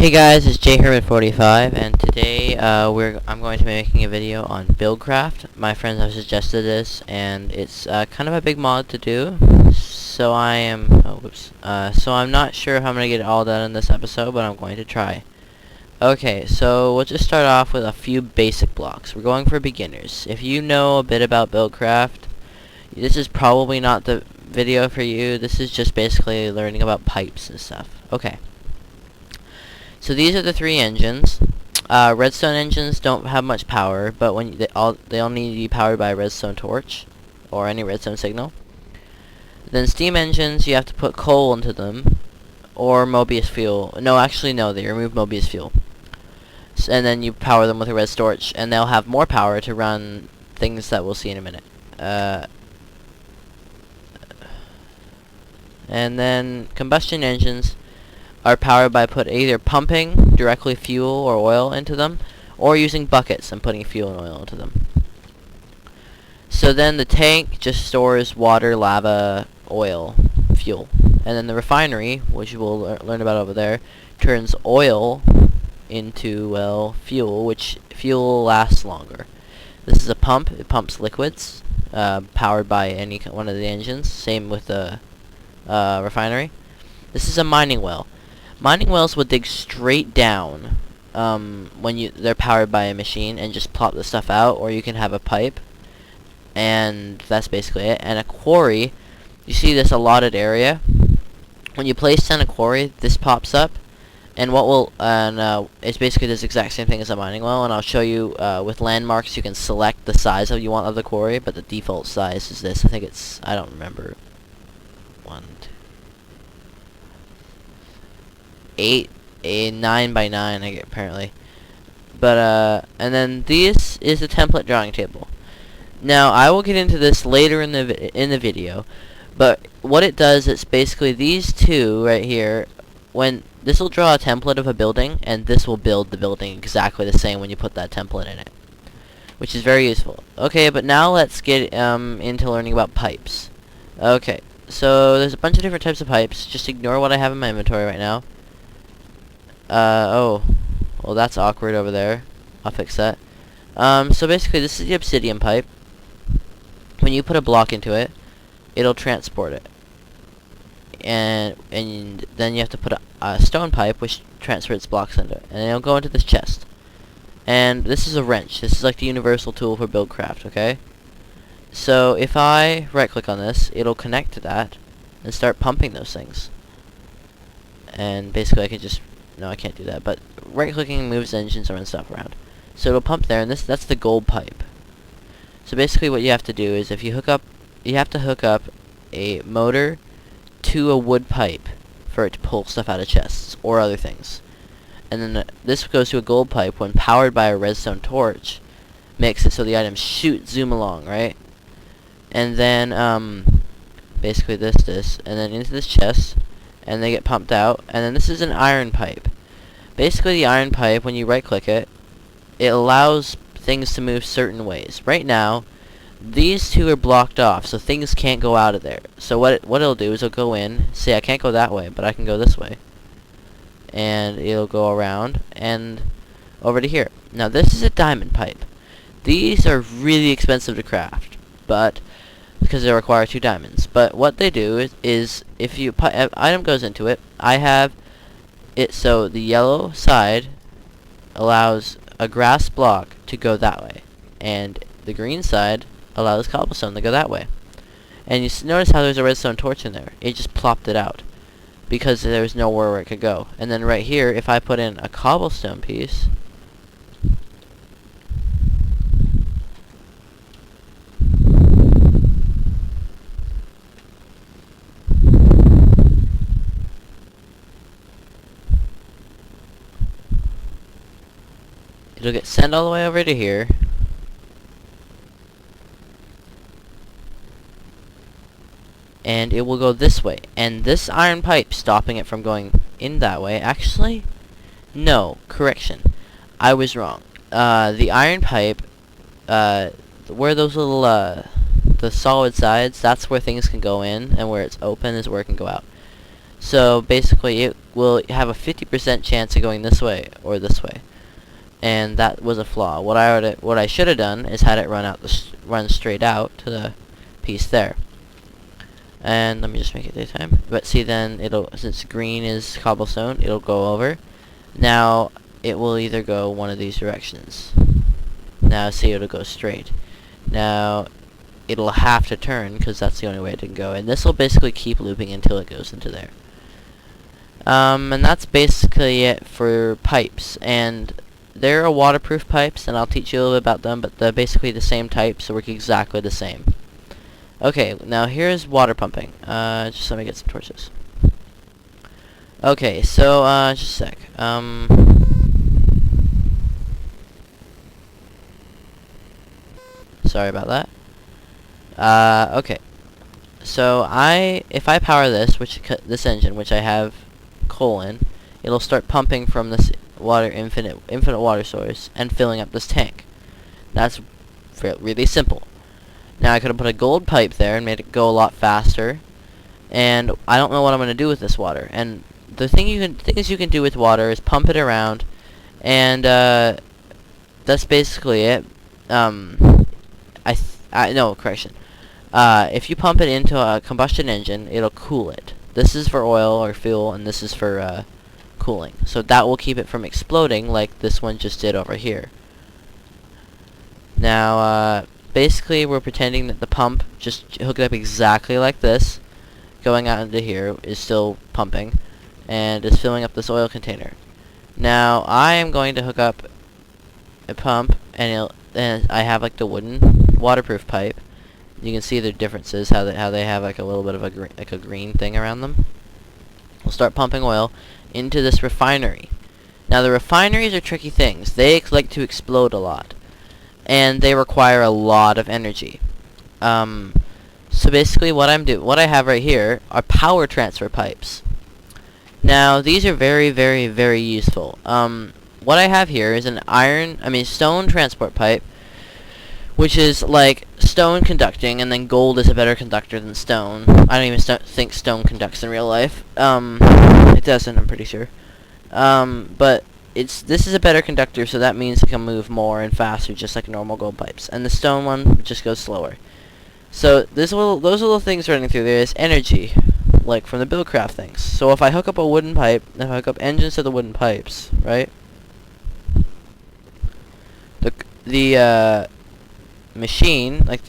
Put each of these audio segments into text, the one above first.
Hey guys, it's JHermit45, and today I'm going to be making a video on Buildcraft. My friends have suggested this, and it's kind of a big mod to do. So I'm not sure how I'm gonna get it all done in this episode, but I'm going to try. Okay, so we'll just start off with a few basic blocks. We're going for beginners. If you know a bit about Buildcraft, this is probably not the video for you. This is just basically learning about pipes and stuff. Okay. So these are the three engines. Redstone engines don't have much power, but when they all need to be powered by a redstone torch or any redstone signal. Then steam engines, you have to put coal into them or Mobius fuel. No, actually no, they remove Mobius fuel. And then you power them with a red torch, and they'll have more power to run things that we'll see in a minute. And then combustion engines are powered by either pumping directly fuel or oil into them, or using buckets and putting fuel and oil into them. So then the tank just stores water, lava, oil, fuel. And then the refinery, which we'll learn about over there, turns oil into, well, fuel, which fuel lasts longer. This is a pump. It pumps liquids, powered by any one of the engines. Same with the refinery. This is a mining well. Mining wells will dig straight down when they're powered by a machine and just plop the stuff out, or you can have a pipe, and that's basically it. And a quarry, you see this allotted area. When you place down a quarry, this pops up, and it's basically this exact same thing as a mining well. And I'll show you with landmarks. You can select the size you want of the quarry, but the default size is this. I think I don't remember. 9 by 9 apparently. But and then this is the template drawing table. Now I will get into this later in the video, but what it does, it's basically these two right here. When this will draw a template of a building, and this will build the building exactly the same when you put that template in it, which is very useful. Okay, but now let's get into learning about pipes. Okay, so there's a bunch of different types of pipes. Just ignore what I have in my inventory right now. Oh, well that's awkward over there. I'll fix that. So basically this is the obsidian pipe. When you put a block into it, it'll transport it. And then you have to put a stone pipe which transfers blocks into it. And it'll go into this chest. And this is a wrench. This is like the universal tool for Buildcraft, okay? So if I right click on this, it'll connect to that and start pumping those things. And basically I can just... No, I can't do that, but right-clicking moves engines and stuff around. So it'll pump there, and that's the gold pipe. So basically what you have to do is you have to hook up a motor to a wood pipe for it to pull stuff out of chests or other things. And then this goes to a gold pipe when powered by a redstone torch, makes it so the items zoom along, right? And then basically this, and then into this chest, and they get pumped out. And then this is an iron pipe. Basically the iron pipe, when you right click it, it allows things to move certain ways. Right now these two are blocked off, so things can't go out of there. So what it'll do is it'll go in, say I can't go that way, but I can go this way, and it'll go around and over to here. Now this is a diamond pipe. These are really expensive to craft, but because they require 2 diamonds. But what they do is if an item goes into it, I have it so the yellow side allows a grass block to go that way, and the green side allows cobblestone to go that way. And you notice how there's a redstone torch in there. It just plopped it out because there was nowhere where it could go. And then right here, if I put in a cobblestone piece, it'll get sent all the way over to here. And it will go this way. And this iron pipe stopping it from going in that way. Actually, no, correction. I was wrong. The iron pipe, where those little, the solid sides, that's where things can go in. And where it's open is where it can go out. So basically it will have a 50% chance of going this way or this way. And that was a flaw. What I should have done is had it run straight out to the piece there. And let me just make it daytime. But see, then since green is cobblestone, it'll go over. Now it will either go one of these directions. Now see, it'll go straight. Now it'll have to turn because that's the only way it can go. And this will basically keep looping until it goes into there. And that's basically it for pipes. And there are waterproof pipes, and I'll teach you a little bit about them, but they're basically the same type, so work exactly the same. Okay, now here's water pumping. Just let me get some torches. Okay, so, just a sec. Sorry about that. Okay. So if I power this, this engine, which I have coal in, it'll start pumping from this infinite water source and filling up this tank. That's really simple. Now I could have put a gold pipe there and made it go a lot faster, and I don't know what I'm going to do with this water. And the things you can do with water is pump it around, and that's basically it. No, correction. If you pump it into a combustion engine, it'll cool it. This is for oil or fuel, and this is for cooling. So that will keep it from exploding like this one just did over here. Now, basically we're pretending that the pump, just hook it up exactly like this, going out into here, is still pumping, and is filling up this oil container. Now, I am going to hook up a pump, and I have like the wooden waterproof pipe. You can see the differences, how they have like a little bit of a green thing around them. We'll start pumping oil into this refinery. Now the refineries are tricky things. They like to explode a lot, and they require a lot of energy. So basically what I have right here are power transfer pipes. Now these are very, very, very useful. What I have here is an stone transport pipe, which is like stone conducting, and then gold is a better conductor than stone. I don't even think stone conducts in real life. It doesn't, I'm pretty sure. But this is a better conductor, so that means it can move more and faster, just like normal gold pipes. And the stone one just goes slower. So those little things running through there is energy, like from the Buildcraft things. So if I hook up a wooden pipe, if I hook up engines to the wooden pipes, right? The machine, the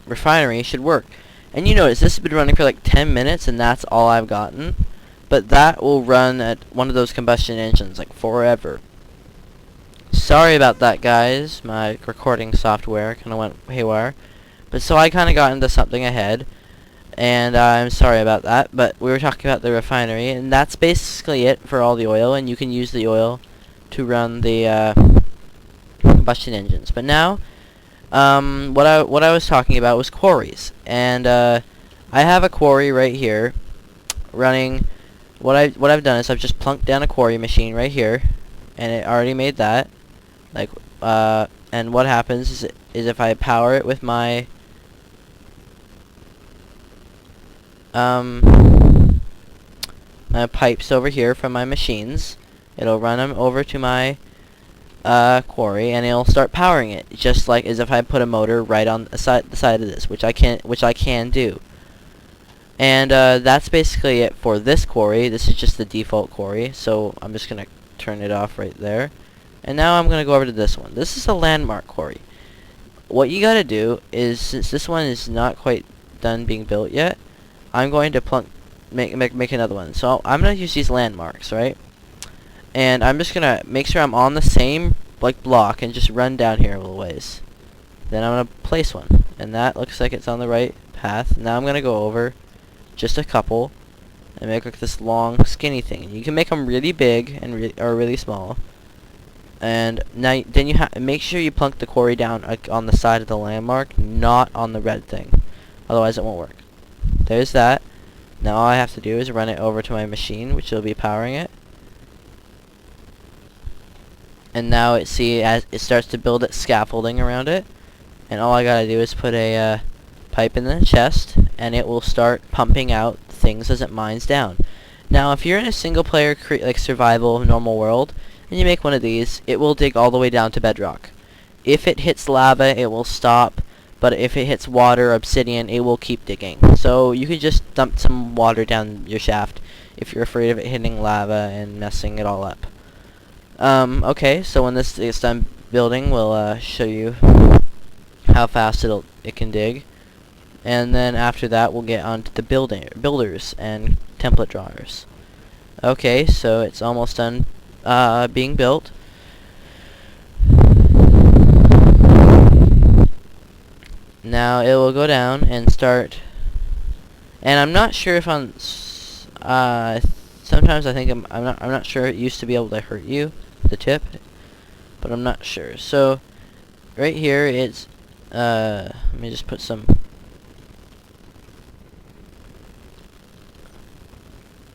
refinery should work. And you notice this has been running for like 10 minutes, and that's all I've gotten. But that will run at one of those combustion engines like forever. Sorry about that, guys. My recording software kind of went haywire. But so I kind of got into something ahead, and I'm sorry about that. But we were talking about the refinery, and that's basically it for all the oil. And you can use the oil to run the combustion engines. But now, what I was talking about was quarries, and I have a quarry right here running. What I've done is I've just plunked down a quarry machine right here, and it already made that. And what happens is if I power it with my my pipes over here from my machines, it'll run them over to my quarry, and it'll start powering it, just like as if I put a motor right on the side of this, which I can do. And that's basically it for this quarry. This is just the default quarry, so I'm just gonna turn it off right there. And now I'm gonna go over to this one. This is a landmark quarry. What you gotta do is, since this one is not quite done being built yet, I'm going to make another one. So I'm gonna use these landmarks, right? And I'm just gonna make sure I'm on the same block and just run down here a little ways. Then I'm gonna place one, and that looks like it's on the right path. Now I'm gonna go over just a couple and make like this long skinny thing. And you can make them really big and or really small. And now then you make sure you plunk the quarry down on the side of the landmark, not on the red thing. Otherwise it won't work. There's that. Now all I have to do is run it over to my machine, which will be powering it. And now as it starts to build its scaffolding around it. And all I gotta do is put a pipe in the chest, and it will start pumping out things as it mines down. Now, if you're in a single player like survival normal world, and you make one of these, it will dig all the way down to bedrock. If it hits lava, it will stop, but if it hits water or obsidian, it will keep digging. So you could just dump some water down your shaft if you're afraid of it hitting lava and messing it all up. Okay, so when this is done building, we'll show you how fast it can dig, and then after that we'll get on to the builders and template drawers. Okay, so it's almost done being built. Now it will go down and start, and I'm not sure if on sometimes I think I'm not sure. It used to be able to hurt you, the tip, but I'm not sure. So right here it's let me just put some.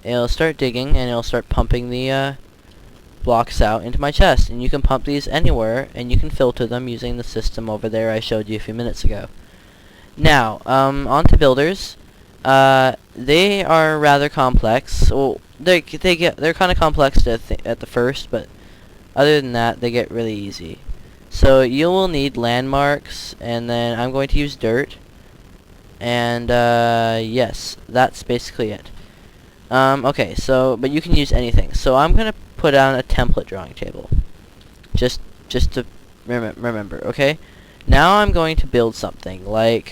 It'll start digging and it'll start pumping the blocks out into my chest, and you can pump these anywhere and you can filter them using the system over there I showed you a few minutes ago. Now on to builders. They are rather complex. Well, they're kind of complex at the first, but other than that they get really easy. So you will need landmarks, and then I'm going to use dirt, and yes, that's basically it. Okay, so but you can use anything. So I'm gonna put down a template drawing table, just to remember. Okay, now I'm going to build something like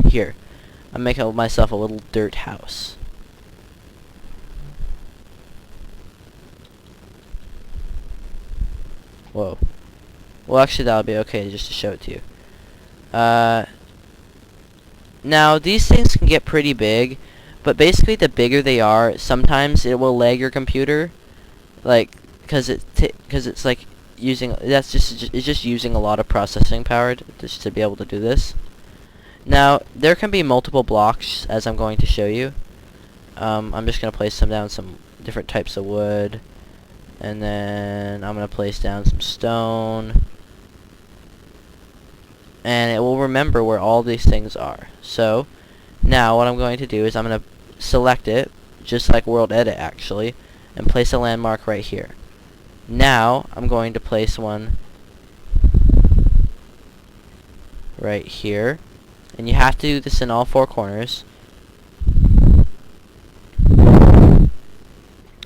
here. I'm making myself a little dirt house. Whoa. Well, actually, that'll be okay just to show it to you. Now, these things can get pretty big, but basically, the bigger they are, sometimes it will lag your computer, like, because it's like using it's just using a lot of processing power just to be able to do this. Now, there can be multiple blocks, as I'm going to show you. I'm just gonna place down some different types of wood, and then I'm gonna place down some stone. And it will remember where all these things are. So now what I'm going to do is I'm going to select it, just like World Edit actually, and place a landmark right here. Now I'm going to place one right here, and you have to do this in all four corners. I'm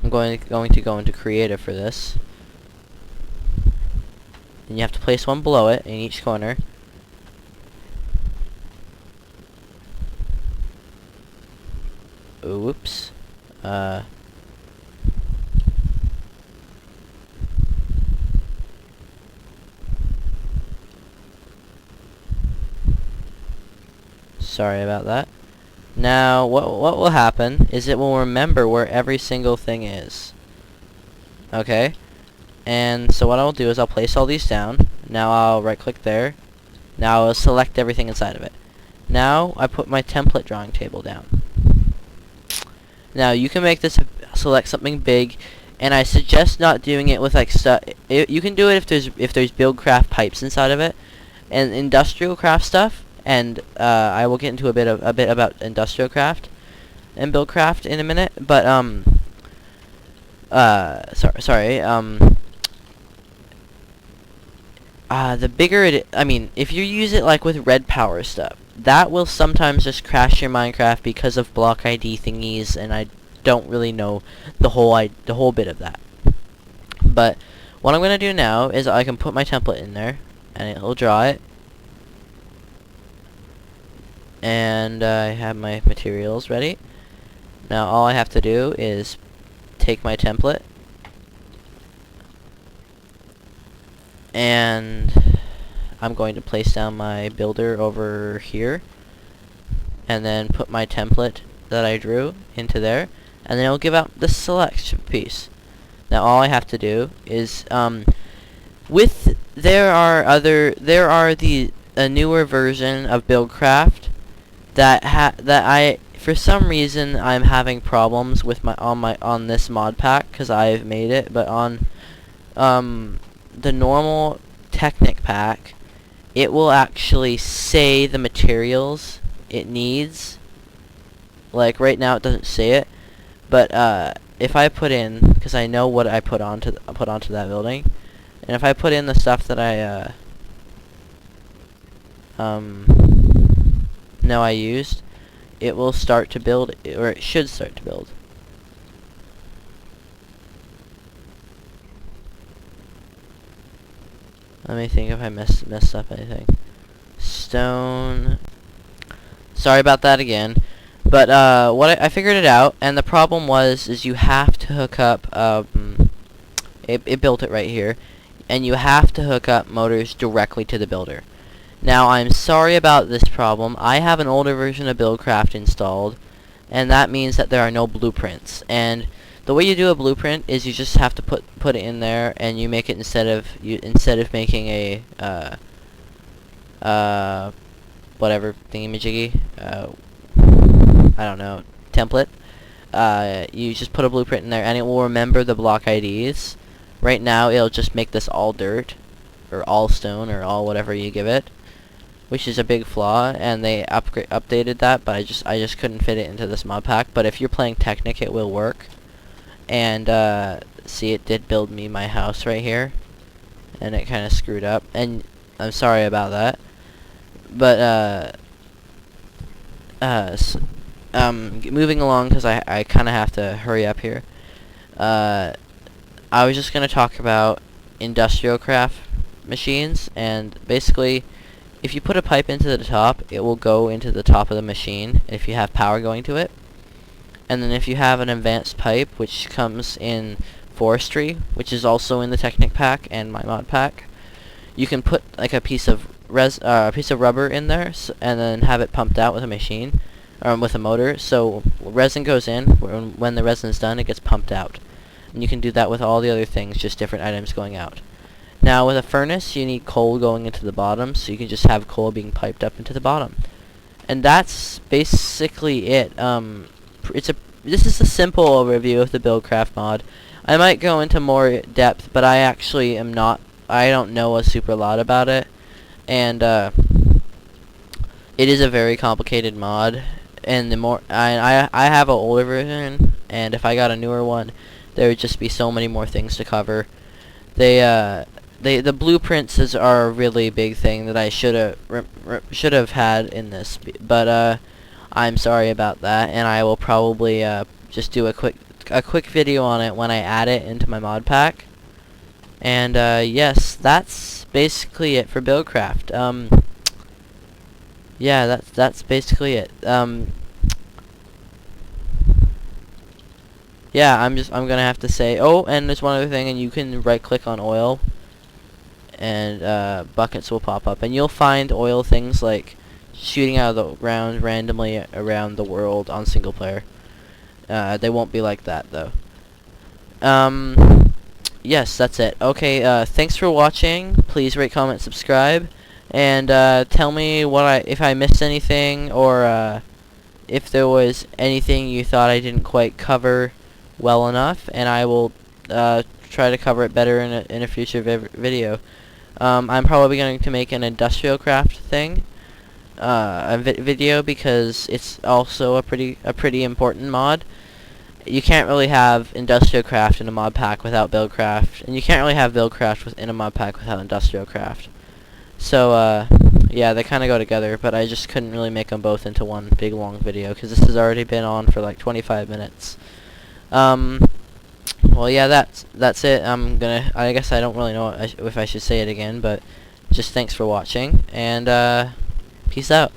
going to go into creative for this, and you have to place one below it in each corner. Oops. Sorry about that. Now, what will happen is it will remember where every single thing is. Okay? And so what I'll do is I'll place all these down. Now I'll right-click there. Now I'll select everything inside of it. Now I put my template drawing table down. Now you can make this select something big, and I suggest not doing it with like stuff. You can do it if there's Buildcraft pipes inside of it, and industrial craft stuff. And I will get into a bit about industrial craft and Buildcraft in a minute. But sorry. The bigger if you use it like with red power stuff, that will sometimes just crash your Minecraft because of block ID thingies, and I don't really know the whole bit of that. But what I'm gonna do now is I can put my template in there, and it'll draw it. And I have my materials ready. Now all I have to do is take my template and I'm going to place down my builder over here, and then put my template that I drew into there, and then it'll give out the selection piece. Now all I have to do is there are a newer version of Buildcraft that for some reason I'm having problems with on this mod pack because I've made it, but on the normal Technic pack, it will actually say the materials it needs. Like right now it doesn't say it, but if I put in, because I know what I put onto that building, and if I put in the stuff that I know I used, it will start to build, or it should start to build. Let me think if I messed up anything. Stone. Sorry about that again. But what I figured it out, and the problem is you have to hook up. It built it right here, and you have to hook up motors directly to the builder. Now I'm sorry about this problem. I have an older version of Buildcraft installed, and that means that there are no blueprints. And the way you do a blueprint is you just have to put it in there, and you make it instead of making a whatever thingamajiggy, I don't know, template. You just put a blueprint in there, and it will remember the block IDs. Right now, it'll just make this all dirt, or all stone, or all whatever you give it, which is a big flaw. And they updated that, but I just couldn't fit it into this mod pack. But if you're playing Technic, it will work. And see, it did build me my house right here, and it kind of screwed up. And I'm sorry about that. But moving along, because I kind of have to hurry up here. I was just going to talk about industrial craft machines, and basically if you put a pipe into the top, it will go into the top of the machine if you have power going to it. And then if you have an advanced pipe, which comes in forestry, which is also in the Technic pack and my mod pack, you can put like a piece of rubber in there, and then have it pumped out with a machine, or with a motor. So resin goes in. When the resin is done, it gets pumped out. And you can do that with all the other things, just different items going out. Now with a furnace, you need coal going into the bottom, so you can just have coal being piped up into the bottom. And that's basically it. This is a simple overview of the Buildcraft mod. I might go into more depth, but I actually I don't know a super lot about it. And it is a very complicated mod. And the more I have an older version, and if I got a newer one, there would just be so many more things to cover. The blueprints are a really big thing that I should have had in this, but I'm sorry about that, and I will probably just do a quick video on it when I add it into my mod pack. And yes, that's basically it for Buildcraft. Yeah, that's basically it. Yeah, I'm gonna have to say, oh, and there's one other thing, and you can right click on oil, and buckets will pop up, and you'll find oil things like shooting out of the ground randomly around the world on single player. They won't be like that though. Yes, that's it. Okay, thanks for watching. Please rate, comment, subscribe, and tell me if I missed anything, or if there was anything you thought I didn't quite cover well enough, and I will try to cover it better in a future video. I'm probably going to make an industrial craft thing, video, because it's also a pretty important mod. You can't really have industrial craft in a mod pack without Buildcraft, and you can't really have Buildcraft within a mod pack without industrial craft. So yeah, they kind of go together, but I just couldn't really make them both into one big long video because this has already been on for like 25 minutes. Well, yeah, that's it. I guess I don't really know if I should say it again, but just thanks for watching, and peace out.